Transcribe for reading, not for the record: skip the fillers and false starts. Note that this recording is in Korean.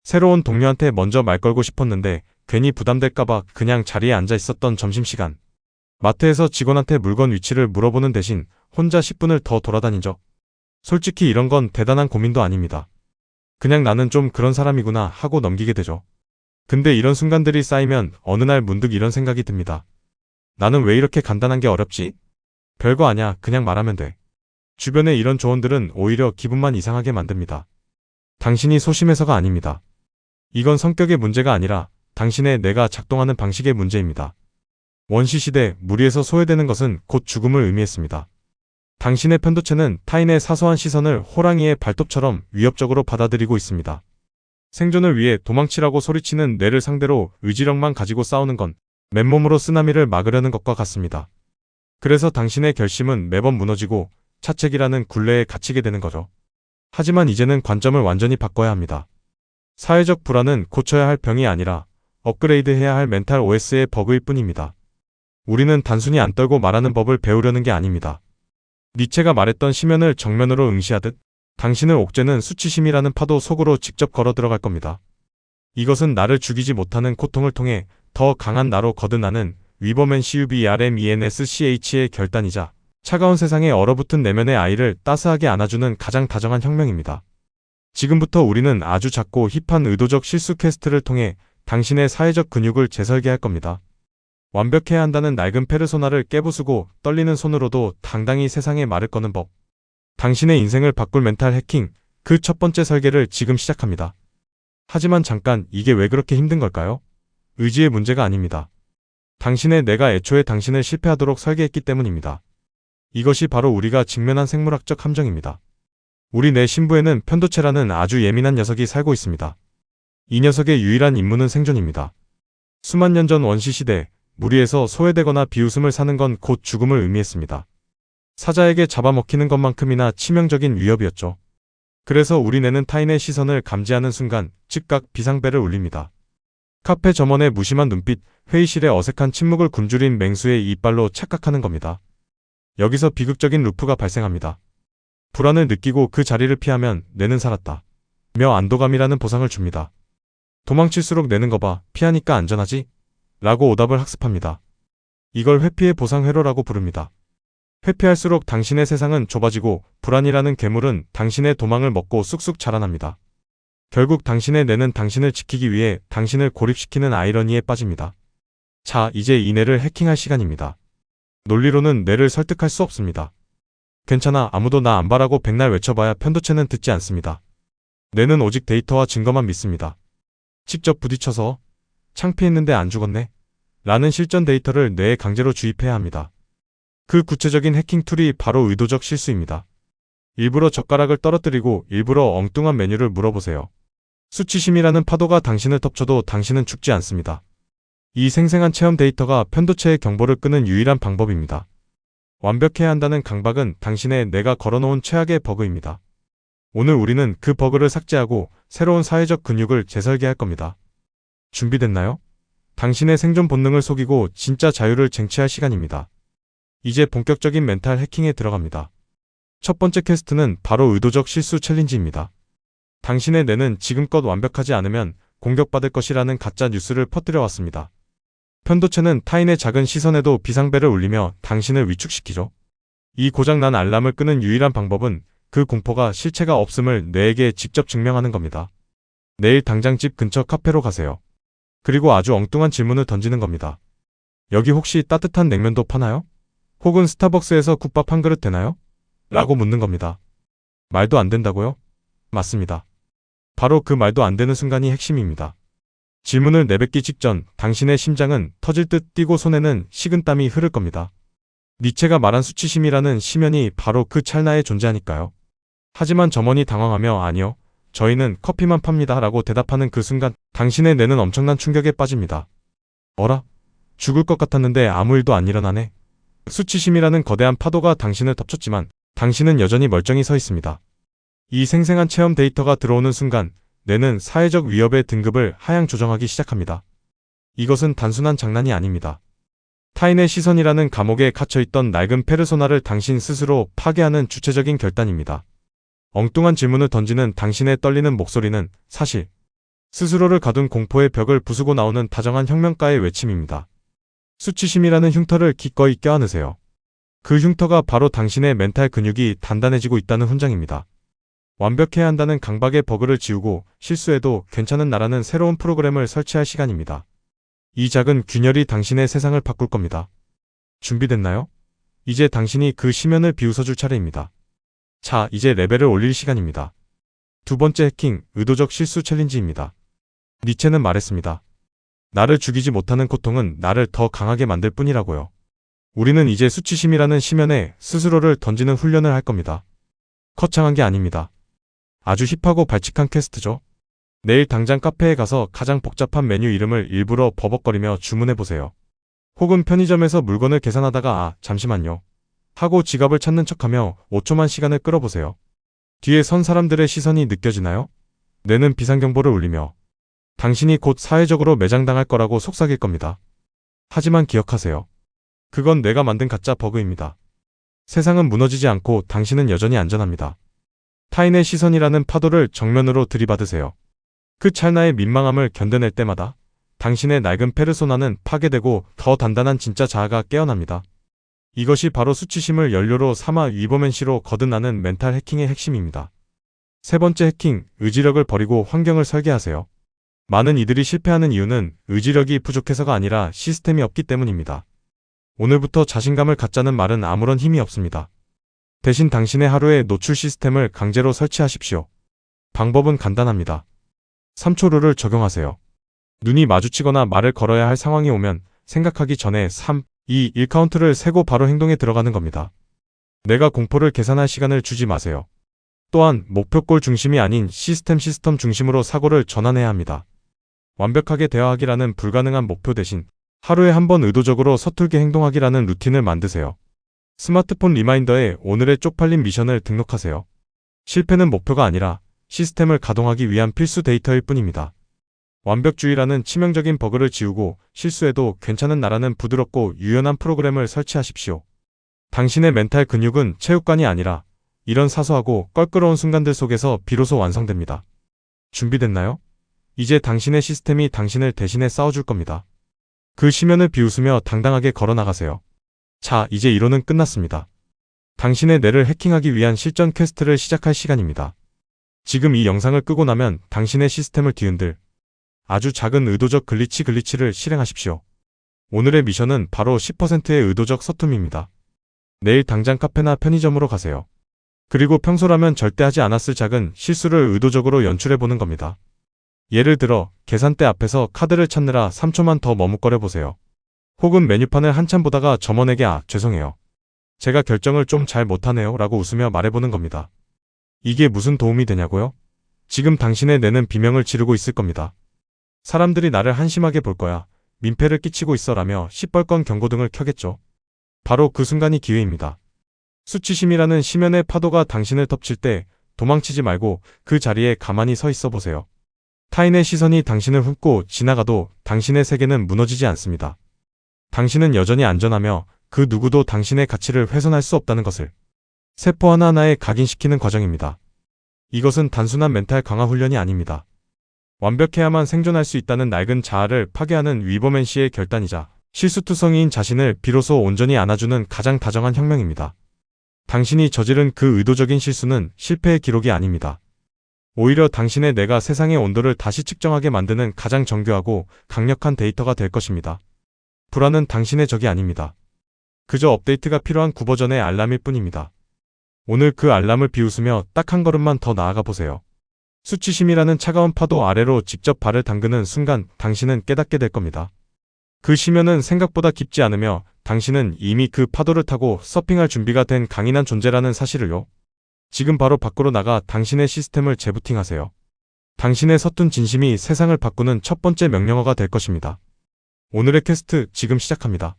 새로운 동료한테 먼저 말 걸고 싶었는데 괜히 부담될까봐 그냥 자리에 앉아 있었던 점심시간. 마트에서 직원한테 물건 위치를 물어보는 대신 혼자 10분을 더 돌아다닌 적. 솔직히 이런 건 대단한 고민도 아닙니다. 그냥 나는 좀 그런 사람이구나 하고 넘기게 되죠. 근데 이런 순간들이 쌓이면 어느 날 문득 이런 생각이 듭니다. 나는 왜 이렇게 간단한 게 어렵지? 별거 아냐, 그냥 말하면 돼. 주변의 이런 조언들은 오히려 기분만 이상하게 만듭니다. 당신이 소심해서가 아닙니다. 이건 성격의 문제가 아니라 당신의 뇌가 작동하는 방식의 문제입니다. 원시시대 무리에서 소외되는 것은 곧 죽음을 의미했습니다. 당신의 편도체는 타인의 사소한 시선을 호랑이의 발톱처럼 위협적으로 받아들이고 있습니다. 생존을 위해 도망치라고 소리치는 뇌를 상대로 의지력만 가지고 싸우는 건 맨몸으로 쓰나미를 막으려는 것과 같습니다. 그래서 당신의 결심은 매번 무너지고 차책이라는 굴레에 갇히게 되는 거죠. 하지만 이제는 관점을 완전히 바꿔야 합니다. 사회적 불안은 고쳐야 할 병이 아니라 업그레이드해야 할 멘탈 OS의 버그일 뿐입니다. 우리는 단순히 안 떨고 말하는 법을 배우려는 게 아닙니다. 니체가 말했던 심연을 정면으로 응시하듯 당신을 옥죄는 수치심이라는 파도 속으로 직접 걸어 들어갈 겁니다. 이것은 나를 죽이지 못하는 고통을 통해 더 강한 나로 거듭나는 위버맨 CUBRMENSCH의 결단이자 차가운 세상에 얼어붙은 내면의 아이를 따스하게 안아주는 가장 다정한 혁명입니다. 지금부터 우리는 아주 작고 힙한 의도적 실수 퀘스트를 통해 당신의 사회적 근육을 재설계할 겁니다. 완벽해야 한다는 낡은 페르소나를 깨부수고 떨리는 손으로도 당당히 세상에 말을 거는 법. 당신의 인생을 바꿀 멘탈 해킹, 그 첫 번째 설계를 지금 시작합니다. 하지만 잠깐, 이게 왜 그렇게 힘든 걸까요? 의지의 문제가 아닙니다. 당신의 뇌가 애초에 당신을 실패하도록 설계했기 때문입니다. 이것이 바로 우리가 직면한 생물학적 함정입니다. 우리 뇌 심부에는 편도체라는 아주 예민한 녀석이 살고 있습니다. 이 녀석의 유일한 임무는 생존입니다. 수만 년 전 원시시대, 무리에서 소외되거나 비웃음을 사는 건 곧 죽음을 의미했습니다. 사자에게 잡아먹히는 것만큼이나 치명적인 위협이었죠. 그래서 우리 뇌는 타인의 시선을 감지하는 순간 즉각 비상벨을 울립니다. 카페 점원의 무심한 눈빛, 회의실의 어색한 침묵을 굶주린 맹수의 이빨로 착각하는 겁니다. 여기서 비극적인 루프가 발생합니다. 불안을 느끼고 그 자리를 피하면 뇌는 살았다 며 안도감이라는 보상을 줍니다. 도망칠수록 뇌는 거 봐, 피하니까 안전하지? 라고 오답을 학습합니다. 이걸 회피의 보상 회로라고 부릅니다. 회피할수록 당신의 세상은 좁아지고 불안이라는 괴물은 당신의 도망을 먹고 쑥쑥 자라납니다. 결국 당신의 뇌는 당신을 지키기 위해 당신을 고립시키는 아이러니에 빠집니다. 자, 이제 이 뇌를 해킹할 시간입니다. 논리로는 뇌를 설득할 수 없습니다. 괜찮아, 아무도 나 안 봐라고 백날 외쳐봐야 편도체는 듣지 않습니다. 뇌는 오직 데이터와 증거만 믿습니다. 직접 부딪혀서 창피했는데 안 죽었네 라는 실전 데이터를 뇌에 강제로 주입해야 합니다. 그 구체적인 해킹 툴이 바로 의도적 실수입니다. 일부러 젓가락을 떨어뜨리고 일부러 엉뚱한 메뉴를 물어보세요. 수치심이라는 파도가 당신을 덮쳐도 당신은 죽지 않습니다. 이 생생한 체험 데이터가 편도체의 경보를 끄는 유일한 방법입니다. 완벽해야 한다는 강박은 당신의 뇌가 걸어놓은 최악의 버그입니다. 오늘 우리는 그 버그를 삭제하고 새로운 사회적 근육을 재설계할 겁니다. 준비됐나요? 당신의 생존 본능을 속이고 진짜 자유를 쟁취할 시간입니다. 이제 본격적인 멘탈 해킹에 들어갑니다. 첫 번째 퀘스트는 바로 의도적 실수 챌린지입니다. 당신의 뇌는 지금껏 완벽하지 않으면 공격받을 것이라는 가짜 뉴스를 퍼뜨려 왔습니다. 편도체는 타인의 작은 시선에도 비상벨을 울리며 당신을 위축시키죠. 이 고장난 알람을 끄는 유일한 방법은 그 공포가 실체가 없음을 뇌에게 직접 증명하는 겁니다. 내일 당장 집 근처 카페로 가세요. 그리고 아주 엉뚱한 질문을 던지는 겁니다. 여기 혹시 따뜻한 냉면도 파나요? 혹은 스타벅스에서 국밥 한 그릇 되나요? 라고 묻는 겁니다. 말도 안 된다고요? 맞습니다. 바로 그 말도 안 되는 순간이 핵심입니다. 질문을 내뱉기 직전 당신의 심장은 터질 듯 뛰고 손에는 식은땀이 흐를 겁니다. 니체가 말한 수치심이라는 심연이 바로 그 찰나에 존재하니까요. 하지만 점원이 당황하며 아니요, 저희는 커피만 팝니다 라고 대답하는 그 순간 당신의 뇌는 엄청난 충격에 빠집니다. 어라? 죽을 것 같았는데 아무 일도 안 일어나네. 수치심이라는 거대한 파도가 당신을 덮쳤지만 당신은 여전히 멀쩡히 서 있습니다. 이 생생한 체험 데이터가 들어오는 순간 뇌는 사회적 위협의 등급을 하향 조정하기 시작합니다. 이것은 단순한 장난이 아닙니다. 타인의 시선이라는 감옥에 갇혀있던 낡은 페르소나를 당신 스스로 파괴하는 주체적인 결단입니다. 엉뚱한 질문을 던지는 당신의 떨리는 목소리는 사실 스스로를 가둔 공포의 벽을 부수고 나오는 다정한 혁명가의 외침입니다. 수치심이라는 흉터를 기꺼이 껴안으세요. 그 흉터가 바로 당신의 멘탈 근육이 단단해지고 있다는 훈장입니다. 완벽해야 한다는 강박의 버그를 지우고 실수해도 괜찮은 나라는 새로운 프로그램을 설치할 시간입니다. 이 작은 균열이 당신의 세상을 바꿀 겁니다. 준비됐나요? 이제 당신이 그 심연을 비웃어줄 차례입니다. 자, 이제 레벨을 올릴 시간입니다. 두 번째 해킹, 의도적 실수 챌린지입니다. 니체는 말했습니다. 나를 죽이지 못하는 고통은 나를 더 강하게 만들 뿐이라고요. 우리는 이제 수치심이라는 심연에 스스로를 던지는 훈련을 할 겁니다. 거창한 게 아닙니다. 아주 힙하고 발칙한 퀘스트죠. 내일 당장 카페에 가서 가장 복잡한 메뉴 이름을 일부러 버벅거리며 주문해보세요. 혹은 편의점에서 물건을 계산하다가 잠시만요. 하고 지갑을 찾는 척하며 5초만 시간을 끌어보세요. 뒤에 선 사람들의 시선이 느껴지나요? 뇌는 비상경보를 울리며 당신이 곧 사회적으로 매장당할 거라고 속삭일 겁니다. 하지만 기억하세요. 그건 내가 만든 가짜 버그입니다. 세상은 무너지지 않고 당신은 여전히 안전합니다. 타인의 시선이라는 파도를 정면으로 들이받으세요. 그 찰나의 민망함을 견뎌낼 때마다 당신의 낡은 페르소나는 파괴되고 더 단단한 진짜 자아가 깨어납니다. 이것이 바로 수치심을 연료로 삼아 위버맨시로 거듭나는 멘탈 해킹의 핵심입니다. 세 번째 해킹, 의지력을 버리고 환경을 설계하세요. 많은 이들이 실패하는 이유는 의지력이 부족해서가 아니라 시스템이 없기 때문입니다. 오늘부터 자신감을 갖자는 말은 아무런 힘이 없습니다. 대신 당신의 하루에 노출 시스템을 강제로 설치하십시오. 방법은 간단합니다. 3초 룰을 적용하세요. 눈이 마주치거나 말을 걸어야 할 상황이 오면 생각하기 전에 3, 2, 1 카운트를 세고 바로 행동에 들어가는 겁니다. 내가 공포를 계산할 시간을 주지 마세요. 또한 목표골 중심이 아닌 시스템 중심으로 사고를 전환해야 합니다. 완벽하게 대화하기라는 불가능한 목표 대신 하루에 한 번 의도적으로 서툴게 행동하기라는 루틴을 만드세요. 스마트폰 리마인더에 오늘의 쪽팔린 미션을 등록하세요. 실패는 목표가 아니라 시스템을 가동하기 위한 필수 데이터일 뿐입니다. 완벽주의라는 치명적인 버그를 지우고 실수해도 괜찮은 나라는 부드럽고 유연한 프로그램을 설치하십시오. 당신의 멘탈 근육은 체육관이 아니라 이런 사소하고 껄끄러운 순간들 속에서 비로소 완성됩니다. 준비됐나요? 이제 당신의 시스템이 당신을 대신해 싸워줄 겁니다. 그 심연을 비웃으며 당당하게 걸어나가세요. 자, 이제 이론은 끝났습니다. 당신의 뇌를 해킹하기 위한 실전 퀘스트를 시작할 시간입니다. 지금 이 영상을 끄고 나면 당신의 시스템을 뒤흔들 아주 작은 의도적 글리치를 실행하십시오. 오늘의 미션은 바로 10%의 의도적 서툼입니다. 내일 당장 카페나 편의점으로 가세요. 그리고 평소라면 절대 하지 않았을 작은 실수를 의도적으로 연출해보는 겁니다. 예를 들어 계산대 앞에서 카드를 찾느라 3초만 더 머뭇거려 보세요. 혹은 메뉴판을 한참 보다가 점원에게 죄송해요. 제가 결정을 좀 잘 못하네요 라고 웃으며 말해보는 겁니다. 이게 무슨 도움이 되냐고요? 지금 당신의 뇌는 비명을 지르고 있을 겁니다. 사람들이 나를 한심하게 볼 거야. 민폐를 끼치고 있어 라며 시뻘건 경고등을 켜겠죠. 바로 그 순간이 기회입니다. 수치심이라는 심연의 파도가 당신을 덮칠 때 도망치지 말고 그 자리에 가만히 서 있어 보세요. 타인의 시선이 당신을 훑고 지나가도 당신의 세계는 무너지지 않습니다. 당신은 여전히 안전하며 그 누구도 당신의 가치를 훼손할 수 없다는 것을 세포 하나하나에 각인시키는 과정입니다. 이것은 단순한 멘탈 강화 훈련이 아닙니다. 완벽해야만 생존할 수 있다는 낡은 자아를 파괴하는 위버맨시의 결단이자 실수투성이인 자신을 비로소 온전히 안아주는 가장 다정한 혁명입니다. 당신이 저지른 그 의도적인 실수는 실패의 기록이 아닙니다. 오히려 당신의 뇌가 세상의 온도를 다시 측정하게 만드는 가장 정교하고 강력한 데이터가 될 것입니다. 불안은 당신의 적이 아닙니다. 그저 업데이트가 필요한 구버전의 알람일 뿐입니다. 오늘 그 알람을 비웃으며 딱 한 걸음만 더 나아가 보세요. 수치심이라는 차가운 파도 아래로 직접 발을 담그는 순간 당신은 깨닫게 될 겁니다. 그 심연은 생각보다 깊지 않으며 당신은 이미 그 파도를 타고 서핑할 준비가 된 강인한 존재라는 사실을요. 지금 바로 밖으로 나가 당신의 시스템을 재부팅하세요. 당신의 서툰 진심이 세상을 바꾸는 첫 번째 명령어가 될 것입니다. 오늘의 퀘스트 지금 시작합니다.